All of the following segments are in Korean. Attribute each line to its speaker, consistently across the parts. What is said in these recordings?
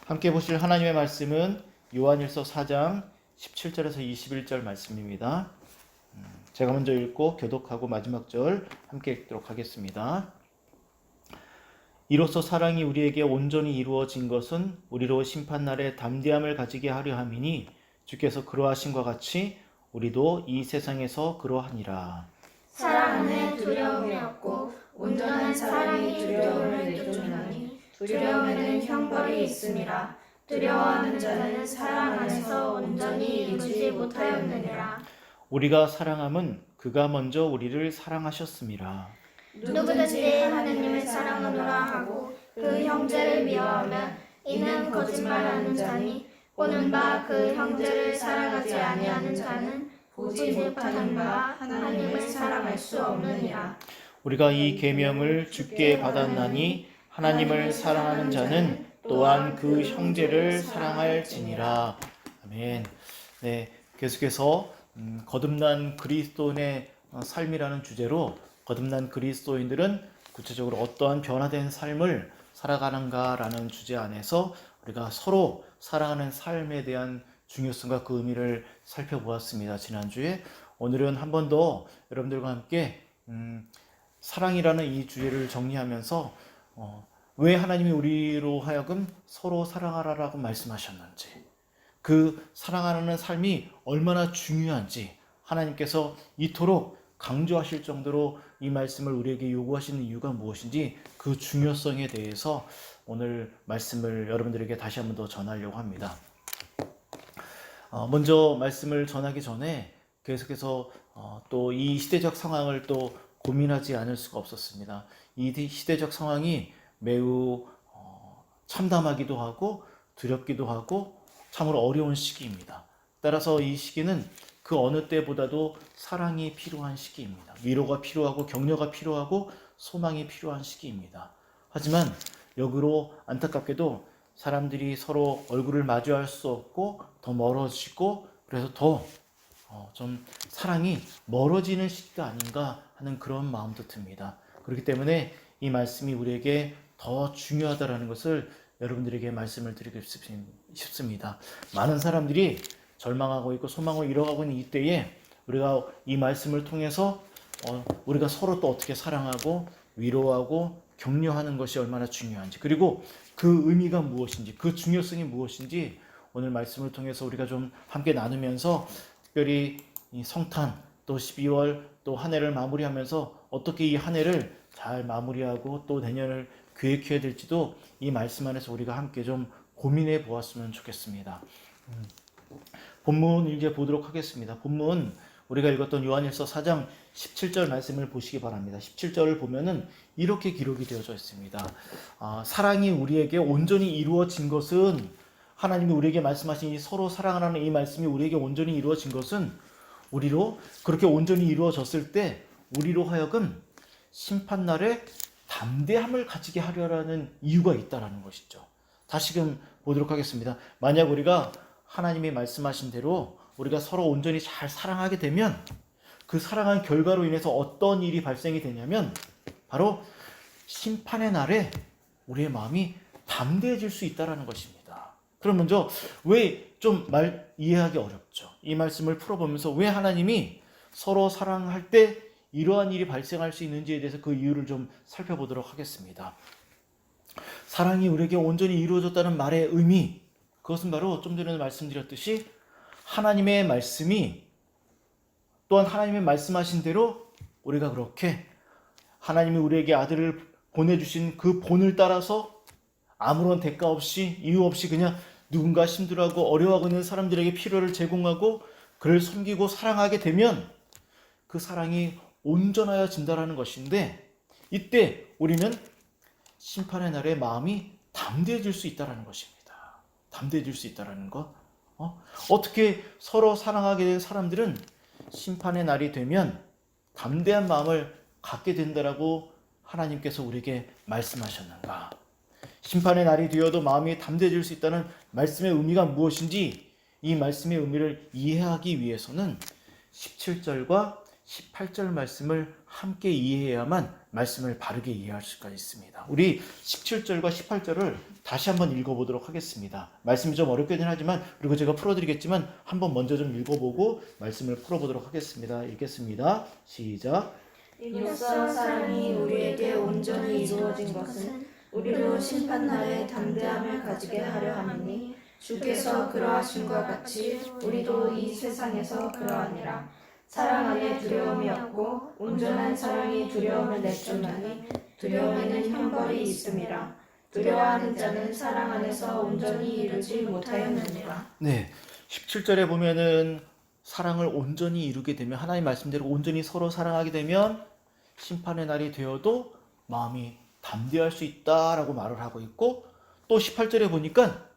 Speaker 1: 함께 보실 하나님의 말씀은 요한일서 4장 17절에서 21절 말씀입니다. 제가 먼저 읽고 교독하고 마지막 절 함께 읽도록 하겠습니다. 이로써 사랑이 우리에게 온전히 이루어진 것은 우리로 심판날에 담대함을 가지게 하려 함이니 주께서 그러하신과 같이 우리도 이 세상에서 그러하니라.
Speaker 2: 사랑 안에 두려움이 없고 온전한 사랑이 두려움을 내쫓으나니 두려움에는 형벌이 있음이라. 두려워하는 자는 사랑 안에서 온전히 이루지 못하였느니라.
Speaker 1: 우리가 사랑함은 그가 먼저 우리를 사랑하셨음이라.
Speaker 2: 누구든지 하느님을 사랑하노라 하고 그 형제를 미워하면 이는 거짓말하는 자니 보는 바 그 형제를 사랑하지 아니하는 자는 보지 못하는 바 하나님을 사랑할 수 없느니라.
Speaker 1: 우리가 이 계명을 주께 받았나니 하나님을 사랑하는 자는 또한 그 형제를 사랑할지니라. 아멘. 네, 계속해서 거듭난 그리스도인의 삶이라는 주제로 거듭난 그리스도인들은 구체적으로 어떠한 변화된 삶을 살아가는가라는 주제 안에서 우리가 서로 사랑하는 삶에 대한 중요성과 그 의미를 살펴보았습니다. 지난주에. 오늘은 한 번 더 여러분들과 함께 사랑이라는 이 주제를 정리하면서 왜 하나님이 우리로 하여금 서로 사랑하라라고 말씀하셨는지, 그 사랑하는 삶이 얼마나 중요한지 하나님께서 이토록 강조하실 정도로 이 말씀을 우리에게 요구하시는 이유가 무엇인지 그 중요성에 대해서 오늘 말씀을 여러분들에게 다시 한 번 더 전하려고 합니다. 먼저 말씀을 전하기 전에 계속해서 또 이 시대적 상황을 또 고민하지 않을 수가 없었습니다. 이 시대적 상황이 매우 참담하기도 하고 두렵기도 하고 참으로 어려운 시기입니다. 따라서 이 시기는 그 어느 때보다도 사랑이 필요한 시기입니다. 위로가 필요하고 격려가 필요하고 소망이 필요한 시기입니다. 하지만 역으로 안타깝게도 사람들이 서로 얼굴을 마주할 수 없고 더 멀어지고 그래서 더 좀 사랑이 멀어지는 시기가 아닌가 하는 그런 마음도 듭니다. 그렇기 때문에 이 말씀이 우리에게 더 중요하다는 것을 여러분들에게 말씀을 드리고 싶습니다. 많은 사람들이 절망하고 있고 소망을 잃어가고 있는 이때에 우리가 이 말씀을 통해서 우리가 서로 또 어떻게 사랑하고 위로하고 격려하는 것이 얼마나 중요한지, 그리고 그 의미가 무엇인지, 그 중요성이 무엇인지 오늘 말씀을 통해서 우리가 좀 함께 나누면서 특별히 이 성탄 또 12월 또 한 해를 마무리하면서 어떻게 이 한 해를 잘 마무리하고 또 내년을 계획해야 될지도 이 말씀 안에서 우리가 함께 좀 고민해 보았으면 좋겠습니다. 본문 이제 보도록 하겠습니다. 본문 우리가 읽었던 요한일서 4장 17절 말씀을 보시기 바랍니다. 17절을 보면은 이렇게 기록이 되어져 있습니다. 사랑이 우리에게 온전히 이루어진 것은, 하나님이 우리에게 말씀하신 이 서로 사랑하라는 이 말씀이 우리에게 온전히 이루어진 것은 우리로 그렇게 온전히 이루어졌을 때 우리로 하여금 심판날에 담대함을 가지게 하려는 이유가 있다라는 것이죠. 다시금 보도록 하겠습니다. 만약 우리가 하나님이 말씀하신 대로 우리가 서로 온전히 잘 사랑하게 되면 그 사랑한 결과로 인해서 어떤 일이 발생이 되냐면 바로 심판의 날에 우리의 마음이 담대해질 수 있다는 것입니다. 그럼 먼저 왜 좀 이해하기 어렵죠? 이 말씀을 풀어보면서 왜 하나님이 서로 사랑할 때 이러한 일이 발생할 수 있는지에 대해서 그 이유를 좀 살펴보도록 하겠습니다. 사랑이 우리에게 온전히 이루어졌다는 말의 의미, 그것은 바로 좀 전에 말씀드렸듯이 하나님의 말씀이 또한 하나님의 말씀하신 대로 우리가 그렇게 하나님이 우리에게 아들을 보내주신 그 본을 따라서 아무런 대가 없이 이유 없이 그냥 누군가 힘들어하고 어려워하고 있는 사람들에게 필요를 제공하고 그를 섬기고 사랑하게 되면 그 사랑이 온전하여진다라는 것인데, 이때 우리는 심판의 날에 마음이 담대해질 수 있다는 것입니다. 담대해질 수 있다는 것. 어떻게 서로 사랑하게 된 사람들은 심판의 날이 되면 담대한 마음을 갖게 된다라고 하나님께서 우리에게 말씀하셨는가? 심판의 날이 되어도 마음이 담대해질 수 있다는 말씀의 의미가 무엇인지 이 말씀의 의미를 이해하기 위해서는 17절과 18절 말씀을 함께 이해해야만 말씀을 바르게 이해할 수가 있습니다. 우리 17절과 18절을 다시 한번 읽어보도록 하겠습니다. 말씀이 좀 어렵긴 하지만, 그리고 제가 풀어드리겠지만 한번 먼저 좀 읽어보고 말씀을 풀어보도록 하겠습니다. 읽겠습니다. 시작.
Speaker 2: 이로써 사랑이 우리에게 온전히 이루어진 것은 우리로 심판날에 담대함을 가지게 하려 함이니 주께서 그러하심과 같이 우리도 이 세상에서 그러하니라. 사랑 안에 두려움이 없고 온전한 사랑이 두려움을 내쫓나니 두려움에는 형벌이 있음이라. 두려워하는 자는 사랑 안에서 온전히 이루지 못하였느니라.
Speaker 1: 네, 17절에 보면은 사랑을 온전히 이루게 되면, 하나님 말씀대로 온전히 서로 사랑하게 되면 심판의 날이 되어도 마음이 담대할 수 있다라고 말을 하고 있고, 또 18절에 보니까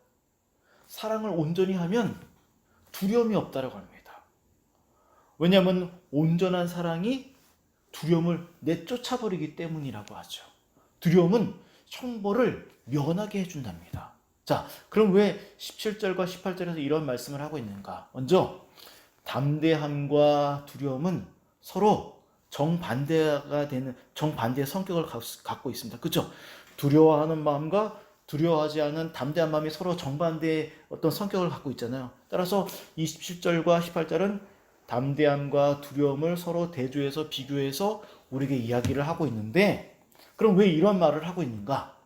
Speaker 1: 사랑을 온전히 하면 두려움이 없다라고 합니다. 왜냐하면 온전한 사랑이 두려움을 내쫓아버리기 때문이라고 하죠. 두려움은 형벌을 면하게 해준답니다. 자, 그럼 왜 17절과 18절에서 이런 말씀을 하고 있는가? 먼저 담대함과 두려움은 서로 정반대가 되는, 정반대의 성격을 갖고 있습니다. 그렇죠? 두려워하는 마음과 두려워하지 않은 담대한 마음이 서로 정반대의 어떤 성격을 갖고 있잖아요. 따라서 이 17절과 18절은 담대함과 두려움을 서로 대조해서 비교해서 우리에게 이야기를 하고 있는데, 그럼 왜 이런 말을 하고 있는가?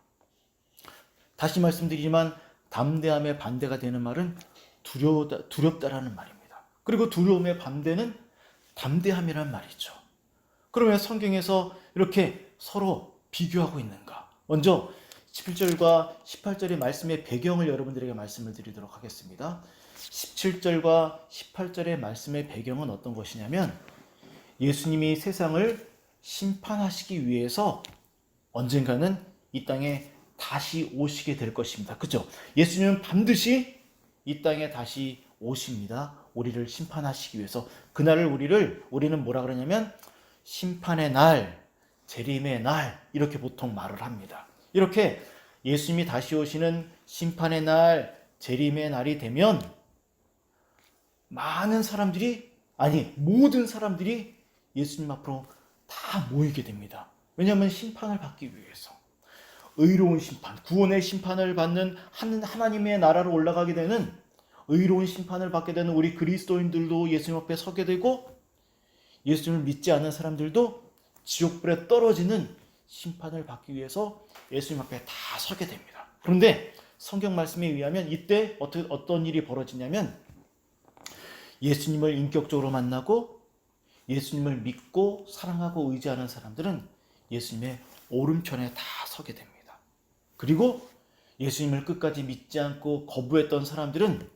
Speaker 1: 다시 말씀드리지만 담대함의 반대가 되는 말은 두렵다라는 말입니다. 그리고 두려움의 반대는 담대함이란 말이죠. 그러면 성경에서 이렇게 서로 비교하고 있는가? 먼저 17절과 18절의 말씀의 배경을 여러분들에게 말씀을 드리도록 하겠습니다. 17절과 18절의 말씀의 배경은 어떤 것이냐면, 예수님이 세상을 심판하시기 위해서 언젠가는 이 땅에 다시 오시게 될 것입니다. 그렇죠? 예수님은 반드시 이 땅에 다시 오십니다. 우리를 심판하시기 위해서. 그날을 우리는 뭐라 그러냐면 심판의 날, 재림의 날, 이렇게 보통 말을 합니다. 이렇게 예수님이 다시 오시는 심판의 날, 재림의 날이 되면 모든 사람들이 예수님 앞으로 다 모이게 됩니다. 왜냐하면 심판을 받기 위해서. 의로운 심판, 구원의 심판을 받는 하나님의 나라로 올라가게 되는, 의로운 심판을 받게 되는 우리 그리스도인들도 예수님 앞에 서게 되고, 예수님을 믿지 않는 사람들도 지옥불에 떨어지는 심판을 받기 위해서 예수님 앞에 다 서게 됩니다. 그런데 성경 말씀에 의하면 이때 어떤 일이 벌어지냐면, 예수님을 인격적으로 만나고 예수님을 믿고 사랑하고 의지하는 사람들은 예수님의 오른편에 다 서게 됩니다. 그리고 예수님을 끝까지 믿지 않고 거부했던 사람들은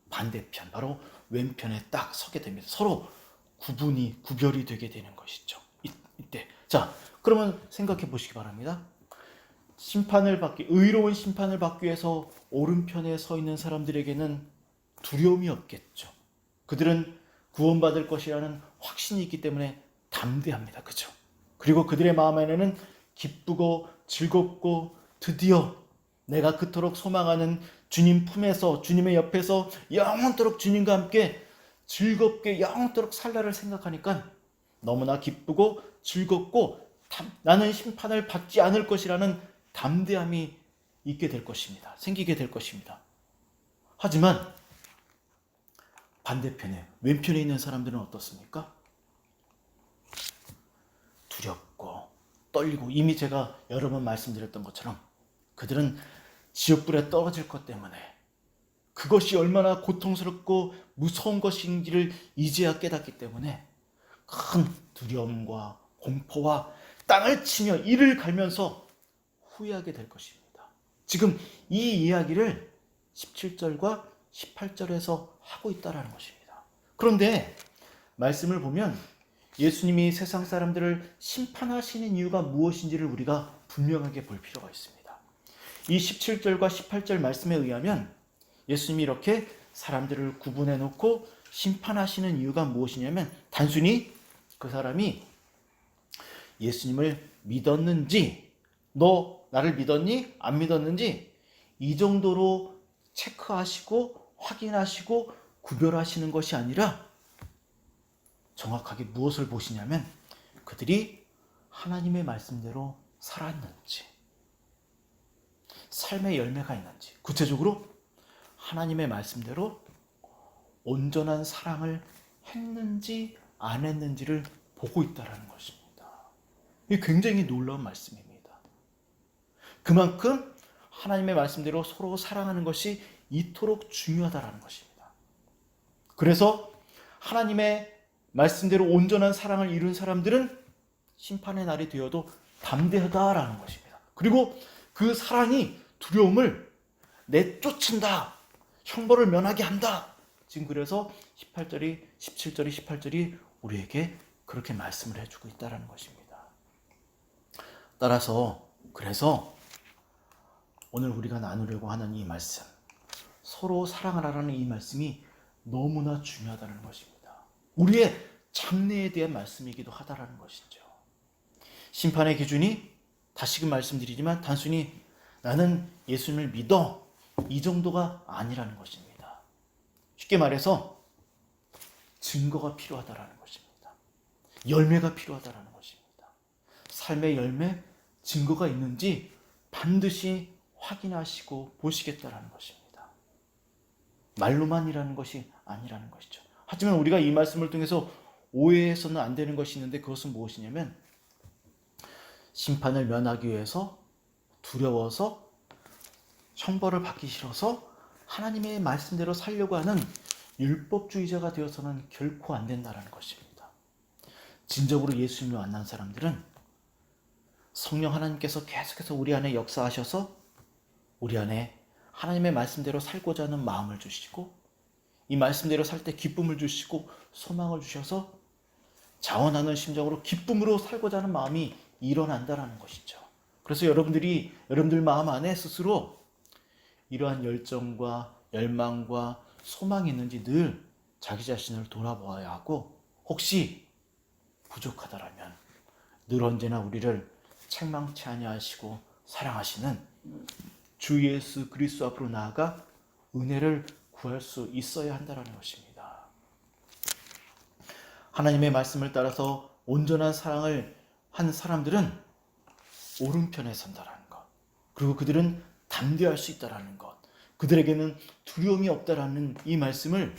Speaker 1: 반대편, 바로 왼편에 딱 서게 됩니다. 서로 구별이 되게 되는 것이죠. 이때. 자, 그러면 생각해 보시기 바랍니다. 의로운 심판을 받기 위해서 오른편에 서 있는 사람들에게는 두려움이 없겠죠. 그들은 구원받을 것이라는 확신이 있기 때문에 담대합니다. 그렇죠? 그리고 그들의 마음 안에는 기쁘고 즐겁고 드디어 내가 그토록 소망하는 주님 품에서, 주님의 옆에서 영원토록 주님과 함께 즐겁게 영원토록 살 날을 생각하니까 너무나 기쁘고 즐겁고 나는 심판을 받지 않을 것이라는 담대함이 있게 될 것입니다. 생기게 될 것입니다. 하지만 반대편에, 왼편에 있는 사람들은 어떻습니까? 두렵고 떨리고, 이미 제가 여러 번 말씀드렸던 것처럼 그들은 지옥불에 떨어질 것 때문에 그것이 얼마나 고통스럽고 무서운 것인지를 이제야 깨닫기 때문에 큰 두려움과 공포와 땅을 치며 이를 갈면서 후회하게 될 것입니다. 지금 이 이야기를 17절과 18절에서 하고 있다는 것입니다. 그런데 말씀을 보면 예수님이 세상 사람들을 심판하시는 이유가 무엇인지를 우리가 분명하게 볼 필요가 있습니다. 이 17절과 18절 말씀에 의하면 예수님이 이렇게 사람들을 구분해 놓고 심판하시는 이유가 무엇이냐면, 단순히 그 사람이 예수님을 믿었는지, 너 나를 믿었니? 안 믿었는지, 이 정도로 체크하시고 확인하시고 구별하시는 것이 아니라 정확하게 무엇을 보시냐면 그들이 하나님의 말씀대로 살았는지, 삶의 열매가 있는지, 구체적으로 하나님의 말씀대로 온전한 사랑을 했는지 안 했는지를 보고 있다는 것입니다. 이게 굉장히 놀라운 말씀입니다. 그만큼 하나님의 말씀대로 서로 사랑하는 것이 이토록 중요하다는 것입니다. 그래서 하나님의 말씀대로 온전한 사랑을 이룬 사람들은 심판의 날이 되어도 담대하다라는 것입니다. 그리고 그 사랑이 두려움을 내쫓는다. 형벌을 면하게 한다. 지금 그래서 18절이 17절이 18절이 우리에게 그렇게 말씀을 해주고 있다는 것입니다. 따라서 그래서 오늘 우리가 나누려고 하는 이 말씀, 서로 사랑하라는 이 말씀이 너무나 중요하다는 것입니다. 우리의 장래에 대한 말씀이기도 하다라는 것이죠. 심판의 기준이 다시금 말씀드리지만 단순히 나는 예수님을 믿어 이 정도가 아니라는 것입니다. 쉽게 말해서 증거가 필요하다라는 것입니다. 열매가 필요하다라는 것입니다. 삶의 열매, 증거가 있는지 반드시 확인하시고 보시겠다라는 것입니다. 말로만이라는 것이 아니라는 것이죠. 하지만 우리가 이 말씀을 통해서 오해해서는 안 되는 것이 있는데 그것은 무엇이냐면 심판을 면하기 위해서 두려워서 형벌을 받기 싫어서 하나님의 말씀대로 살려고 하는 율법주의자가 되어서는 결코 안 된다는 것입니다. 진정으로 예수님을 만난 사람들은 성령 하나님께서 계속해서 우리 안에 역사하셔서 우리 안에 하나님의 말씀대로 살고자 하는 마음을 주시고 이 말씀대로 살 때 기쁨을 주시고 소망을 주셔서 자원하는 심정으로 기쁨으로 살고자 하는 마음이 일어난다는 것이죠. 그래서 여러분들 마음 안에 스스로 이러한 열정과 열망과 소망이 있는지 늘 자기 자신을 돌아보아야 하고 혹시 부족하다라면 늘 언제나 우리를 책망치 아니하시고 사랑하시는 주 예수 그리스도 앞으로 나아가 은혜를 구할 수 있어야 한다는 것입니다. 하나님의 말씀을 따라서 온전한 사랑을 한 사람들은 오른편에 선다라는 것, 그리고 그들은 담대할 수 있다라는 것, 그들에게는 두려움이 없다라는 이 말씀을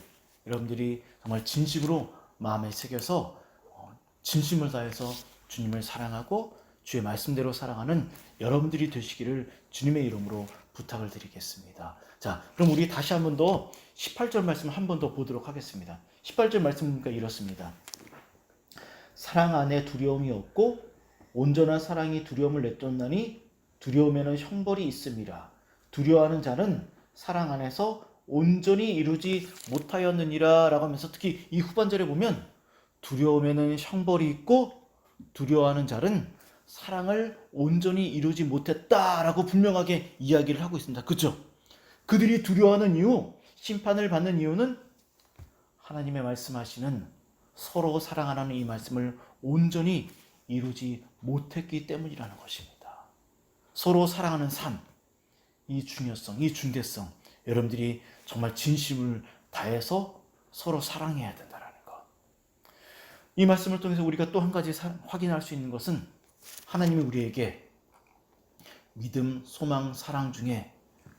Speaker 1: 여러분들이 정말 진심으로 마음에 새겨서 진심을 다해서 주님을 사랑하고 주의 말씀대로 사랑하는 여러분들이 되시기를 주님의 이름으로 부탁을 드리겠습니다. 자, 그럼 우리 다시 한 번 더 18절 말씀 한 번 더 보도록 하겠습니다. 18절 말씀은 이렇습니다. 사랑 안에 두려움이 없고 온전한 사랑이 두려움을 내쫓나니 두려움에는 형벌이 있음이라. 두려워하는 자는 사랑 안에서 온전히 이루지 못하였느니라 라고 하면서 특히 이 후반절에 보면 두려움에는 형벌이 있고 두려워하는 자는 사랑을 온전히 이루지 못했다라고 분명하게 이야기를 하고 있습니다. 그렇죠? 그들이 두려워하는 이유, 심판을 받는 이유는 하나님의 말씀하시는 서로 사랑하라는 이 말씀을 온전히 이루지 못했기 때문이라는 것입니다. 서로 사랑하는 삶, 이 중요성, 이 중대성, 여러분들이 정말 진심을 다해서 서로 사랑해야 된다는 것. 이 말씀을 통해서 우리가 또 한 가지 확인할 수 있는 것은 하나님이 우리에게 믿음, 소망, 사랑 중에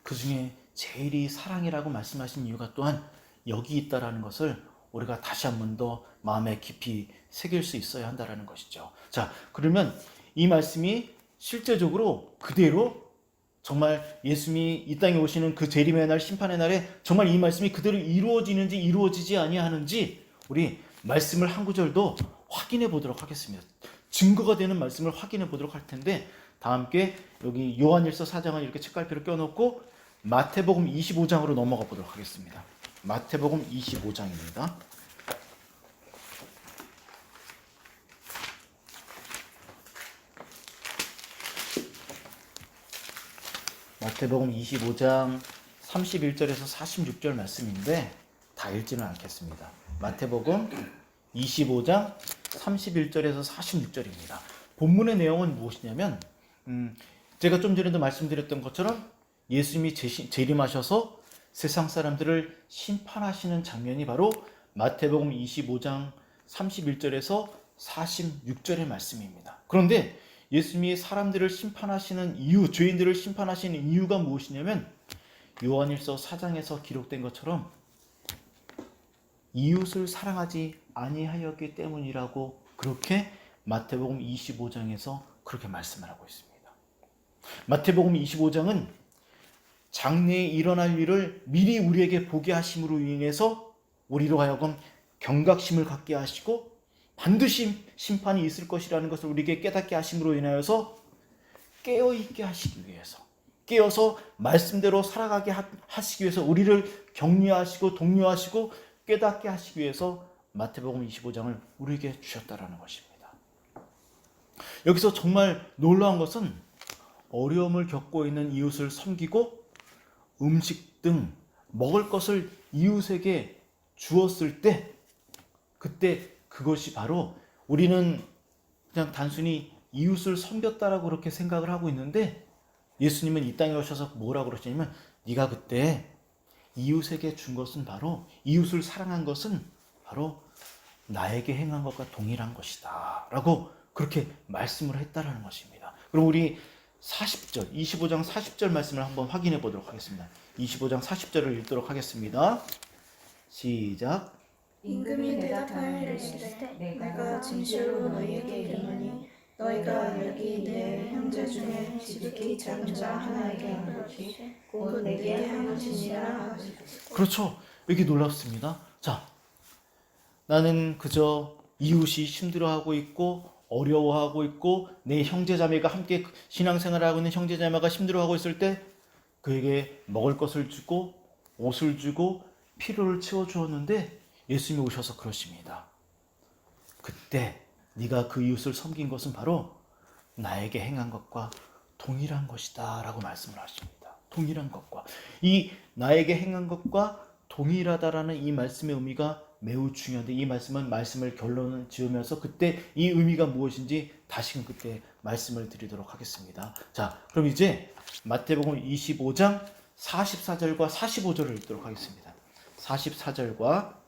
Speaker 1: 그 중에 제일이 사랑이라고 말씀하신 이유가 또한 여기 있다라는 것을 우리가 다시 한 번 더 마음에 깊이 새길 수 있어야 한다는 것이죠. 자, 그러면 이 말씀이 실제적으로 그대로 정말 예수님이 이 땅에 오시는 그 재림의 날, 심판의 날에 정말 이 말씀이 그대로 이루어지는지 이루어지지 아니하는지 우리 말씀을 한 구절 더 확인해 보도록 하겠습니다. 증거가 되는 말씀을 확인해 보도록 할 텐데 다 함께 여기 요한일서 4장을 이렇게 책갈피로 껴놓고 마태복음 25장으로 넘어가 보도록 하겠습니다. 마태복음 25장입니다. 마태복음 25장 31절에서 46절 말씀인데 다 읽지는 않겠습니다. 마태복음 25장 31절에서 46절입니다. 본문의 내용은 무엇이냐면 제가 좀 전에도 말씀드렸던 것처럼 예수님이 재림하셔서 세상 사람들을 심판하시는 장면이 바로 마태복음 25장 31절에서 46절의 말씀입니다. 그런데 예수님이 사람들을 심판하시는 이유, 죄인들을 심판하시는 이유가 무엇이냐면 요한일서 4장에서 기록된 것처럼 이웃을 사랑하지 아니하였기 때문이라고 그렇게 마태복음 25장에서 그렇게 말씀을 하고 있습니다. 마태복음 25장은 장래에 일어날 일을 미리 우리에게 보게 하심으로 인해서 우리로 하여금 경각심을 갖게 하시고 반드시 심판이 있을 것이라는 것을 우리에게 깨닫게 하심으로 인하여서 깨어있게 하시기 위해서, 깨어서 말씀대로 살아가게 하시기 위해서, 우리를 격려하시고 독려하시고 깨닫게 하시기 위해서 마태복음 25장을 우리에게 주셨다라는 것입니다. 여기서 정말 놀라운 것은 어려움을 겪고 있는 이웃을 섬기고 음식 등 먹을 것을 이웃에게 주었을 때, 그때 그것이 바로, 우리는 그냥 단순히 이웃을 섬겼다라고 그렇게 생각을 하고 있는데 예수님은 이 땅에 오셔서 뭐라고 그러시냐면, 네가 그때 이웃에게 준 것은 바로, 이웃을 사랑한 것은 바로 나에게 행한 것과 동일한 것이다 라고 그렇게 말씀을 했다라는 것입니다. 그럼 우리 40절, 25장 40절 말씀을 한번 확인해 보도록 하겠습니다. 25장 40절을 읽도록 하겠습니다. 시작.
Speaker 2: 임금이 대답하여 이르시되 내가 진실로 너희에게 이르노니 너희가 여기 내 형제 중에 지극히 작은 자 하나에게 한 것이 곧 내게 한 것이니라 하시고.
Speaker 1: 그렇죠. 여기 놀랍습니다. 자, 나는 그저 이웃이 힘들어하고 있고 어려워하고 있고 내 형제자매가 함께 신앙생활을 하고 있는 형제자매가 힘들어하고 있을 때 그에게 먹을 것을 주고 옷을 주고 필요를 채워주었는데 예수님이 오셔서 그러십니다. 그때 네가 그 이웃을 섬긴 것은 바로 나에게 행한 것과 동일한 것이다 라고 말씀을 하십니다. 동일한 것과, 이 나에게 행한 것과 동일하다라는 이 말씀의 의미가 매우 중요한데, 이 말씀은 말씀을 결론을 지으면서 그때 이 의미가 무엇인지 다시금 그때 말씀을 드리도록 하겠습니다. 자, 그럼 이제 마태복음 25장 44절과 45절을 읽도록 하겠습니다. 44절과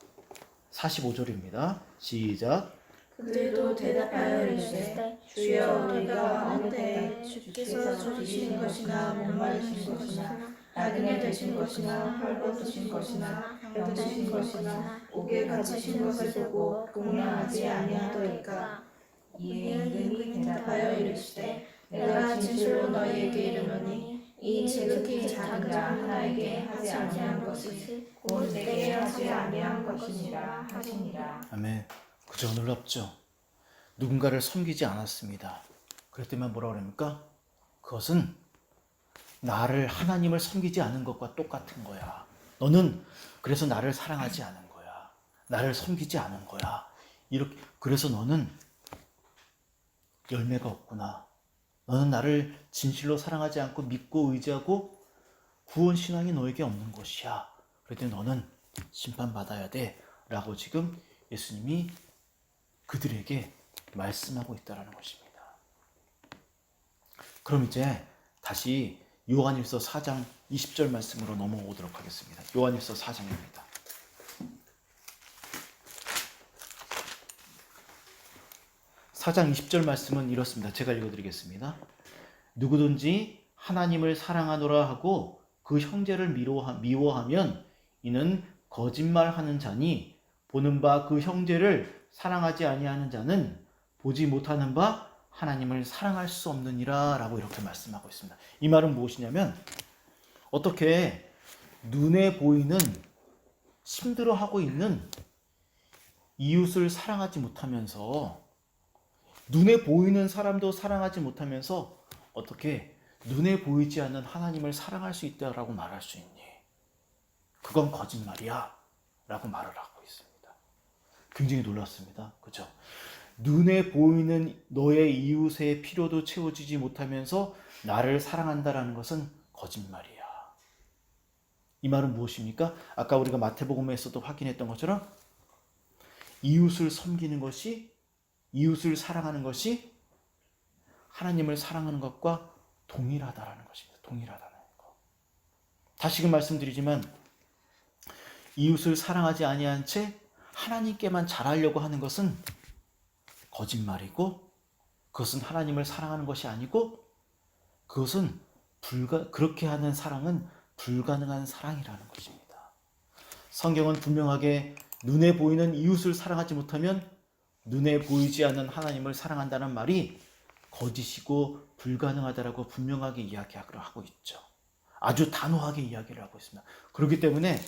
Speaker 1: 45절입니다. 시작.
Speaker 2: 그들도 대답하여 이르시되 주여 우리가 어느 때에 주께서 주신 것이나 목마르신 것이나 나그네 되신 것이나 헐벗으신 것이나 병드신 것이나 옥에 갇히신 것을 보고 공양하지 아니하더이까. 이에 임금이 대답하여 이르시되 내가 진실로 너희에게 이르노니 이 지극히 작은 자 하나에게 하지 아니한 것이 곧 내게 하지 아니한 것이니라 하시니라.
Speaker 1: 아멘. 그저 놀랍죠. 누군가를 섬기지 않았습니다. 그럴 때만 뭐라 그럽니까? 그것은 나를, 하나님을 섬기지 않은 것과 똑같은 거야. 너는 그래서 나를 사랑하지 않은 거야. 나를 섬기지 않은 거야. 이렇게, 그래서 너는 열매가 없구나. 너는 나를 진실로 사랑하지 않고 믿고 의지하고 구원 신앙이 너에게 없는 것이야. 그럴 때 너는 심판받아야 돼 라고 지금 예수님이 그들에게 말씀하고 있다는 것입니다. 그럼 이제 다시 요한일서 4장 20절 말씀으로 넘어오도록 하겠습니다. 요한일서 4장입니다. (4장 20절) 말씀은 이렇습니다. 제가 읽어드리겠습니다. 누구든지 하나님을 사랑하노라 하고 그 형제를 미워하면 이는 거짓말하는 자니 보는 바 그 형제를 사랑하지 아니하는 자는 보지 못하는 바 하나님을 사랑할 수 없느니라 라고 이렇게 말씀하고 있습니다. 이 말은 무엇이냐면, 어떻게 눈에 보이는 힘들어하고 있는 이웃을 사랑하지 못하면서, 눈에 보이는 사람도 사랑하지 못하면서 어떻게 눈에 보이지 않는 하나님을 사랑할 수 있다라고 말할 수 있니? 그건 거짓말이야 라고 말을 하고 있습니다. 굉장히 놀랐습니다. 그렇죠? 눈에 보이는 너의 이웃의 필요도 채워지지 못하면서 나를 사랑한다라는 것은 거짓말이야. 이 말은 무엇입니까? 아까 우리가 마태복음에서도 확인했던 것처럼 이웃을 섬기는 것이, 이웃을 사랑하는 것이 하나님을 사랑하는 것과 동일하다라는 것입니다. 동일하다는 것. 다시금 말씀드리지만 이웃을 사랑하지 아니한 채 하나님께만 잘하려고 하는 것은 거짓말이고, 그것은 하나님을 사랑하는 것이 아니고, 그것은 그렇게 하는 사랑은 불가능한 사랑이라는 것입니다. 성경은 분명하게 눈에 보이는 이웃을 사랑하지 못하면 눈에 보이지 않는 하나님을 사랑한다는 말이 거짓이고 불가능하다라고 분명하게 이야기하고 있죠. 아주 단호하게 이야기를 하고 있습니다. 그렇기 때문에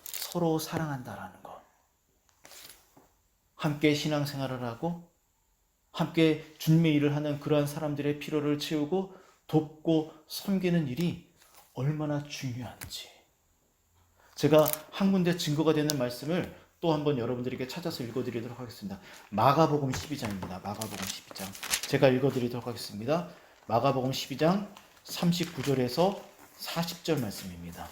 Speaker 1: 서로 사랑한다라는 것, 함께 신앙생활을 하고 함께 주님의 일을 하는 그러한 사람들의 필요를 채우고 돕고 섬기는 일이 얼마나 중요한지, 제가 한 군데 증거가 되는 말씀을 또 한번 여러분들에게 찾아서 읽어드리도록 하겠습니다. 마가복음 12장입니다. 마가복음 12장. 제가 읽어드리도록 하겠습니다. 마가복음 12장 39절에서 40절 말씀입니다.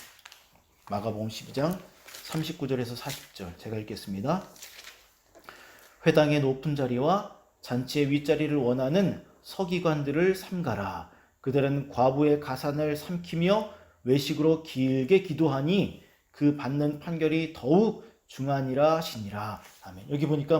Speaker 1: 마가복음 12장 39절에서 40절 제가 읽겠습니다. 회당의 높은 자리와 잔치의 윗자리를 원하는 서기관들을 삼가라. 그들은 과부의 가산을 삼키며 외식으로 길게 기도하니 그 받는 판결이 더욱 중하니라 하시니라. 아멘. 여기 보니까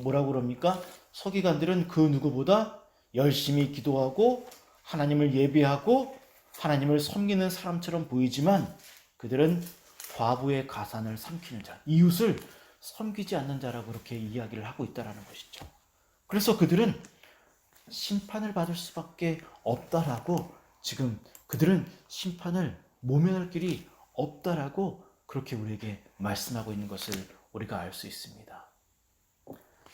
Speaker 1: 뭐라고 그럽니까? 서기관들은 그 누구보다 열심히 기도하고 하나님을 예배하고 하나님을 섬기는 사람처럼 보이지만 그들은 과부의 가산을 삼키는 자, 이웃을 섬기지 않는 자라고 그렇게 이야기를 하고 있다는 것이죠. 그래서 그들은 심판을 받을 수밖에 없다라고, 지금 그들은 심판을 모면할 길이 없다라고 그렇게 우리에게 말씀하고 있는 것을 우리가 알 수 있습니다.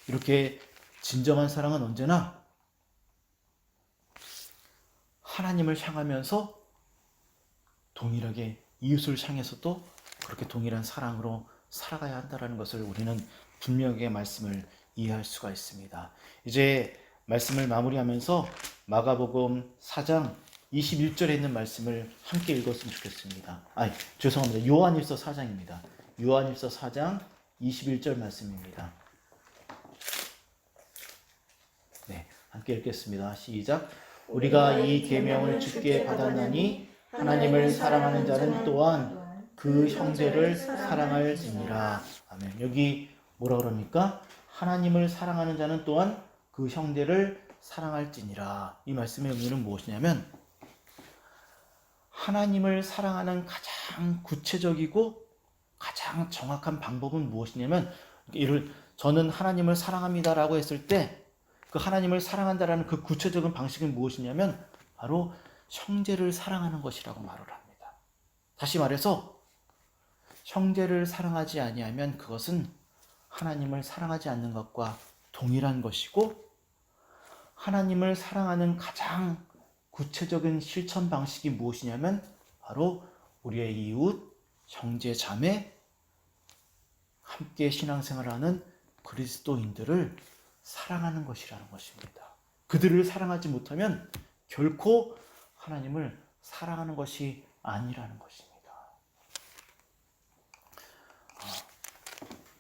Speaker 1: 이렇게 진정한 사랑은 언제나 하나님을 향하면서 동일하게 이웃을 향해서도 그렇게 동일한 사랑으로 살아가야 한다는 것을 우리는 분명하게 말씀을 이해할 수가 있습니다. 이제 말씀을 마무리하면서 마가복음 4장 21절에 있는 말씀을 함께 읽었으면 좋겠습니다. 죄송합니다. 요한일서 4장입니다. 요한일서 4장 21절 말씀입니다. 네, 함께 읽겠습니다. 시작. 우리가 이 계명을 주께 받았나니 하나님을 사랑하는 자는 또한 그 형제를 사랑할지니라. 아멘. 여기 뭐라 그럽니까? 하나님을 사랑하는 자는 또한 그 형제를 사랑할지니라. 이 말씀의 의미는 무엇이냐면, 하나님을 사랑하는 가장 구체적이고 가장 정확한 방법은 무엇이냐면, 저는 하나님을 사랑합니다라고 했을 때 그 하나님을 사랑한다라는 그 구체적인 방식은 무엇이냐면 바로 형제를 사랑하는 것이라고 말을 합니다. 다시 말해서 형제를 사랑하지 아니하면 그것은 하나님을 사랑하지 않는 것과 동일한 것이고, 하나님을 사랑하는 가장 구체적인 실천 방식이 무엇이냐면 바로 우리의 이웃, 형제, 자매, 함께 신앙생활을 하는 그리스도인들을 사랑하는 것이라는 것입니다. 그들을 사랑하지 못하면 결코 하나님을 사랑하는 것이 아니라는 것입니다.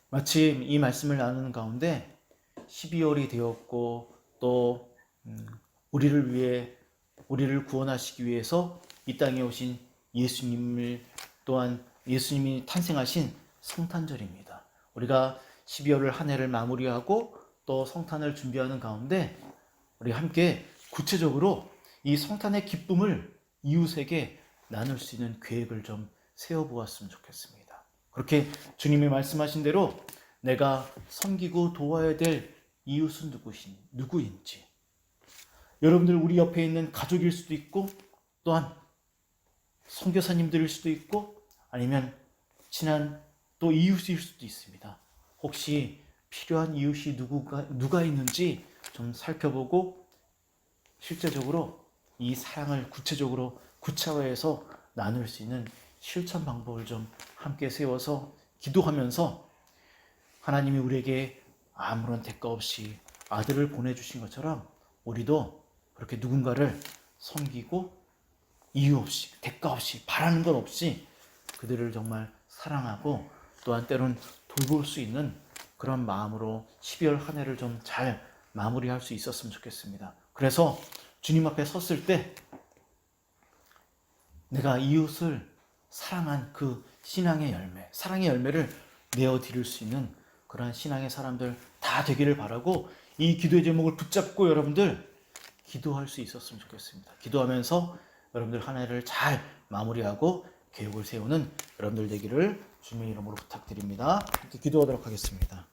Speaker 1: 마침 이 말씀을 나누는 가운데 12월이 되었고 또 우리를 구원하시기 위해서 이 땅에 오신 예수님을, 또한 예수님이 탄생하신 성탄절입니다. 우리가 12월을 한 해를 마무리하고 또 성탄을 준비하는 가운데 우리 함께 구체적으로 이 성탄의 기쁨을 이웃에게 나눌 수 있는 계획을 좀 세워보았으면 좋겠습니다. 그렇게 주님이 말씀하신 대로 내가 섬기고 도와야 될 이웃은 누구인지, 여러분들 우리 옆에 있는 가족일 수도 있고 또한 선교사님들일 수도 있고 아니면 친한 또 이웃일 수도 있습니다. 혹시 필요한 이웃이 누가 있는지 좀 살펴보고 실제적으로 이 사랑을 구체적으로 구체화해서 나눌 수 있는 실천 방법을 좀 함께 세워서 기도하면서 하나님이 우리에게 아무런 대가 없이 아들을 보내주신 것처럼 우리도 그렇게 누군가를 섬기고 이유 없이 대가 없이 바라는 것 없이 그들을 정말 사랑하고 또한 때론 돌볼 수 있는 그런 마음으로 12월 한 해를 좀 잘 마무리할 수 있었으면 좋겠습니다. 그래서 주님 앞에 섰을 때 내가 이웃을 사랑한 그 신앙의 열매, 사랑의 열매를 내어드릴 수 있는 그러한 신앙의 사람들 다 되기를 바라고 이 기도의 제목을 붙잡고 여러분들 기도할 수 있었으면 좋겠습니다. 기도하면서 여러분들 한 해를 잘 마무리하고 계획을 세우는 여러분들 되기를 주님의 이름으로 부탁드립니다. 기도하도록 하겠습니다.